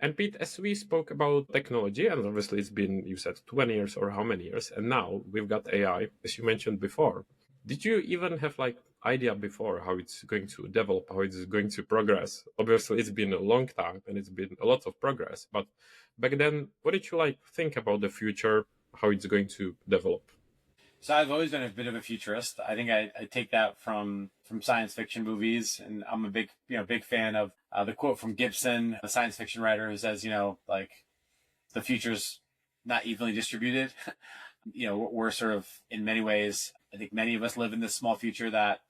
And Pete, as we spoke about technology, and obviously it's been, you said 20 years or how many years, and now we've got AI, as you mentioned before. Did you even have like idea before how it's going to develop, how it's going to progress? Obviously, it's been a long time and it's been a lot of progress. But back then, what did you like think about the future, how it's going to develop? So I've always been a bit of a futurist. I think I take that from science fiction movies, and I'm a big fan of the quote from Gibson, the science fiction writer, who says, like the future's not evenly distributed. We're sort of in many ways. I think many of us live in this small future that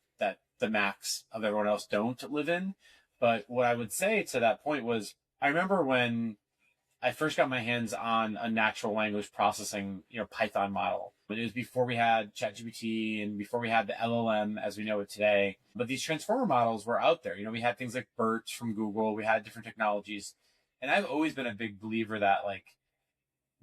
the max of everyone else don't live in. But what I would say to that point was, I remember when I first got my hands on a natural language processing, Python model. It was before we had ChatGPT and before we had the LLM as we know it today. But these transformer models were out there. We had things like BERT from Google. We had different technologies. And I've always been a big believer that like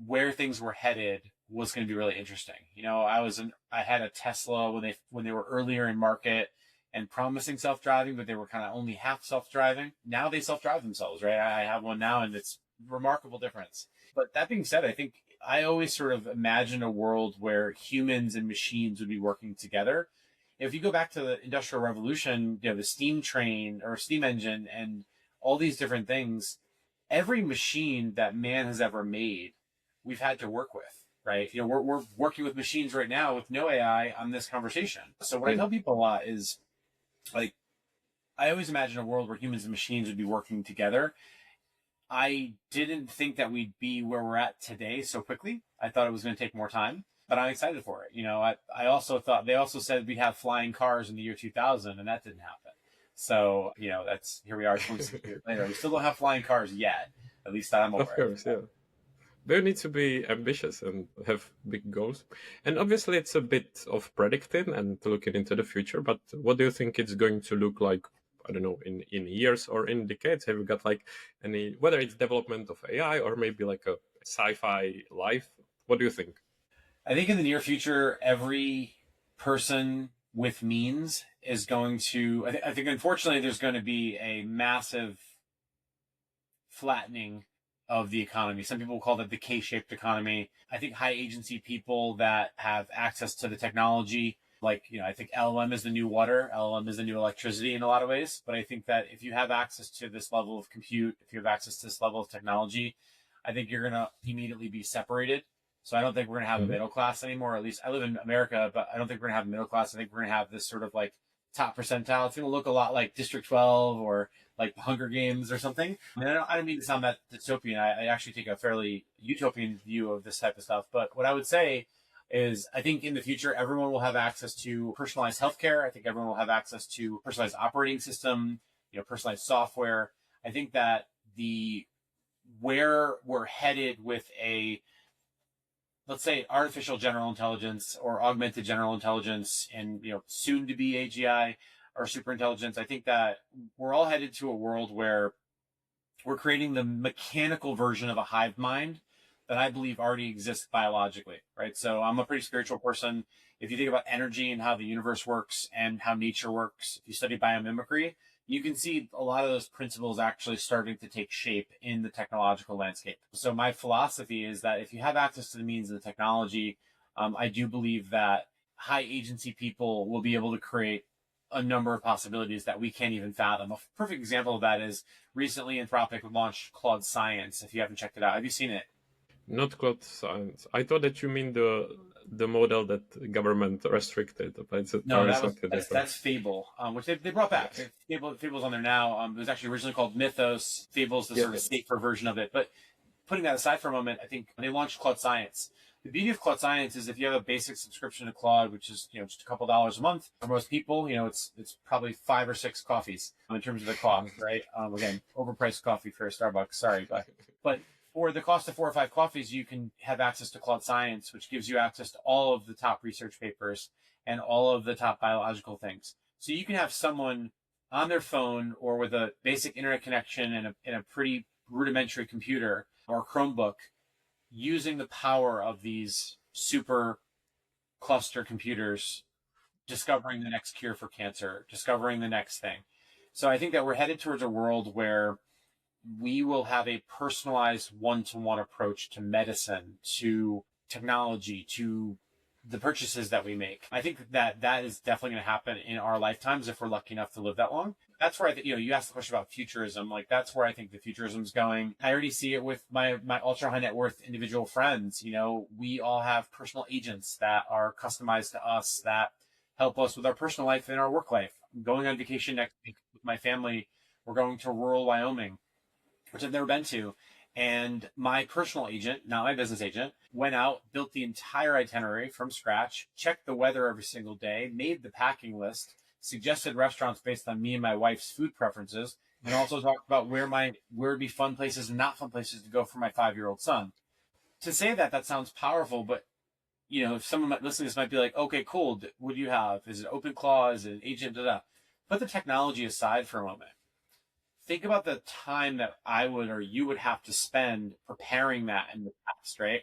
where things were headed was going to be really interesting. I had a Tesla when they were earlier in market and promising self-driving, but they were kind of only half self-driving. Now they self-drive themselves, right? I have one now, and it's remarkable difference. But that being said, I think I always sort of imagine a world where humans and machines would be working together. If you go back to the Industrial Revolution, the steam train or steam engine and all these different things, every machine that man has ever made, we've had to work with, right? We're working with machines right now with no AI on this conversation. So what I tell people a lot is, like, I always imagine a world where humans and machines would be working together. I didn't think that we'd be where we're at today so quickly. I thought it was going to take more time, but I'm excited for it. I also thought they also said we'd have flying cars in the year 2000, and that didn't happen. So, that's here we are 26 years later. We still don't have flying cars yet, at least that I'm aware Of course, yeah. They need to be ambitious and have big goals. And obviously, it's a bit of predicting and looking into the future. But what do you think it's going to look like? I don't know, in years or in decades. Have you got like any, whether it's development of AI or maybe like a sci-fi life? What do you think? I think in the near future, every person with means is going to. I think unfortunately, there's going to be a massive flattening of the economy. Some people call that the K-shaped economy. I think high agency people that have access to the technology, like, I think LLM is the new water, LLM is the new electricity in a lot of ways. But I think that if you have access to this level of compute, if you have access to this level of technology, I think you're going to immediately be separated. So I don't think we're going to have a middle class anymore. At least I live in America, but I don't think we're going to have a middle class. I think we're going to have this sort of like top percentile. It's going to look a lot like District 12 or like the Hunger Games or something. And I don't mean to sound that dystopian. I actually take a fairly utopian view of this type of stuff. But what I would say is I think in the future, everyone will have access to personalized healthcare. I think everyone will have access to personalized operating system, personalized software. I think that where we're headed with let's say artificial general intelligence or augmented general intelligence and, soon to be AGI or super intelligence, I think that we're all headed to a world where we're creating the mechanical version of a hive mind that I believe already exists biologically, right? So I'm a pretty spiritual person. If you think about energy and how the universe works and how nature works, if you study biomimicry, you can see a lot of those principles actually starting to take shape in the technological landscape. So my philosophy is that if you have access to the means of the technology, I do believe that high agency people will be able to create a number of possibilities that we can't even fathom. A perfect example of that is recently Anthropic launched Claude Science. If you haven't checked it out, have you seen it? Not cloud science. I thought that you mean the model that the government restricted, but it's No, entirely something different. that's Fable, which they brought back. Fable's on there now. It was actually originally called Mythos. Fable's the sort of safer version of it. But putting that aside for a moment, I think they launched Claude Science. The beauty of Claude Science is if you have a basic subscription to Claude, which is just a couple dollars a month for most people, it's probably 5 or 6 coffees in terms of the cost, right? Again, overpriced coffee for a Starbucks. Sorry, but for the cost of 4 or 5 coffees, you can have access to Claude Science, which gives you access to all of the top research papers and all of the top biological things. So you can have someone on their phone or with a basic internet connection and a pretty rudimentary computer or Chromebook using the power of these super cluster computers, discovering the next cure for cancer, discovering the next thing. So I think that we're headed towards a world where we will have a personalized one-to-one approach to medicine, to technology, to the purchases that we make. I think that that is definitely going to happen in our lifetimes if we're lucky enough to live that long. That's where I think, you asked the question about futurism. Like, that's where I think the futurism is going. I already see it with my ultra high net worth individual friends. We all have personal agents that are customized to us, that help us with our personal life and our work life. I'm going on vacation next week with my family. We're going to rural Wyoming, which I've never been to. And my personal agent, not my business agent, went out, built the entire ititerary from scratch, checked the weather every single day, made the packing list, suggested restaurants based on me and my wife's food preferences, and also talked about where would be fun places and not fun places to go for my 5-year-old son. To say that sounds powerful, but if someone listening to this might be like, okay, cool. What do you have? Is it OpenClaw? Is it an agent? Da, da. Put the technology aside for a moment. Think about the time that I would or you would have to spend preparing that in the past, right?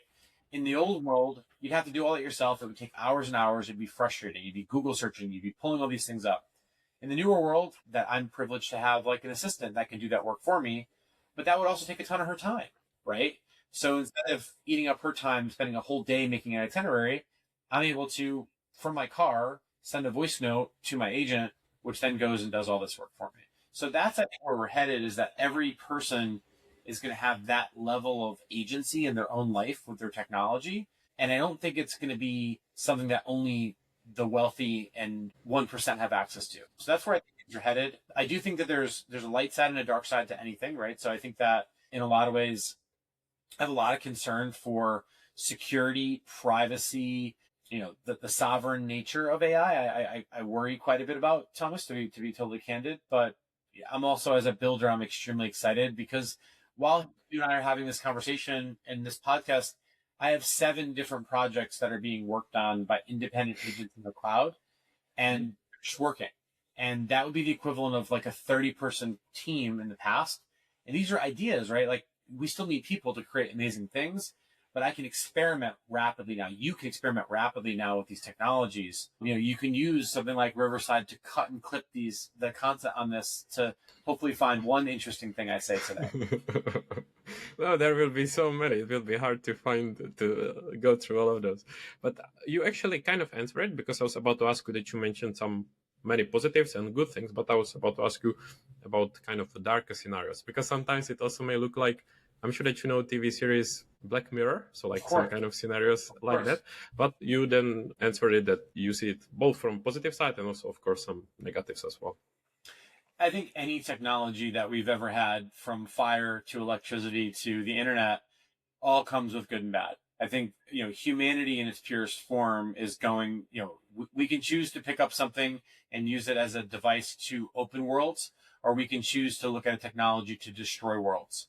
In the old world, you'd have to do all that yourself. It would take hours and hours. It'd be frustrating. You'd be Google searching. You'd be pulling all these things up. In the newer world, that I'm privileged to have like an assistant that can do that work for me, but that would also take a ton of her time, right? So instead of eating up her time, spending a whole day making an itinerary, I'm able to, from my car, send a voice note to my agent, which then goes and does all this work for me. So that's, I think, where we're headed, is that every person is going to have that level of agency in their own life with their technology. And I don't think it's going to be something that only the wealthy and 1% have access to. So that's where I think things are headed. I do think that there's a light side and a dark side to anything, right? So I think that in a lot of ways, I have a lot of concern for security, privacy, the sovereign nature of AI. I worry quite a bit about, Thomas, to be totally candid. But I'm also, as a builder, I'm extremely excited because while you and I are having this conversation and this podcast, I have 7 different projects that are being worked on by independent agents in the cloud and just working. And that would be the equivalent of like a 30-person team in the past. And these are ideas, right? Like, we still need people to create amazing things, but I can experiment rapidly now. You can experiment rapidly now with these technologies. You can use something like Riverside to cut and clip the content on this to hopefully find one interesting thing I say today. No, there will be so many. It will be hard to go through all of those. But you actually kind of answered it, because I was about to ask you that you mentioned many positives and good things, but I was about to ask you about kind of the darker scenarios, because sometimes it also may look like, I'm sure that TV series Black Mirror, so like some kind of scenarios like that. But you then answered it that you see it both from positive side and also, of course, some negatives as well. I think any technology that we've ever had, from fire to electricity to the internet, all comes with good and bad. I think, humanity in its purest form is going, we can choose to pick up something and use it as a device to open worlds, or we can choose to look at a technology to destroy worlds.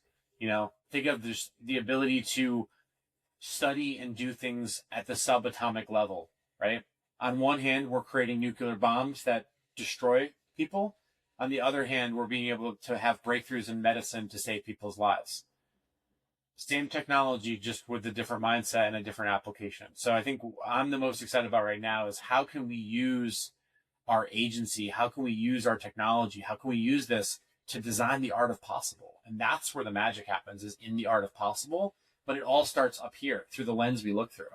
Think of the ability to study and do things at the subatomic level, right? On one hand, we're creating nuclear bombs that destroy people. On the other hand, we're being able to have breakthroughs in medicine to save people's lives. Same technology, just with a different mindset and a different application. So I think I'm the most excited about right now is how can we use our agency? How can we use our technology? How can we use this to design the art of possible? And that's where the magic happens, is in the art of possible. But it all starts up here through the lens we look through.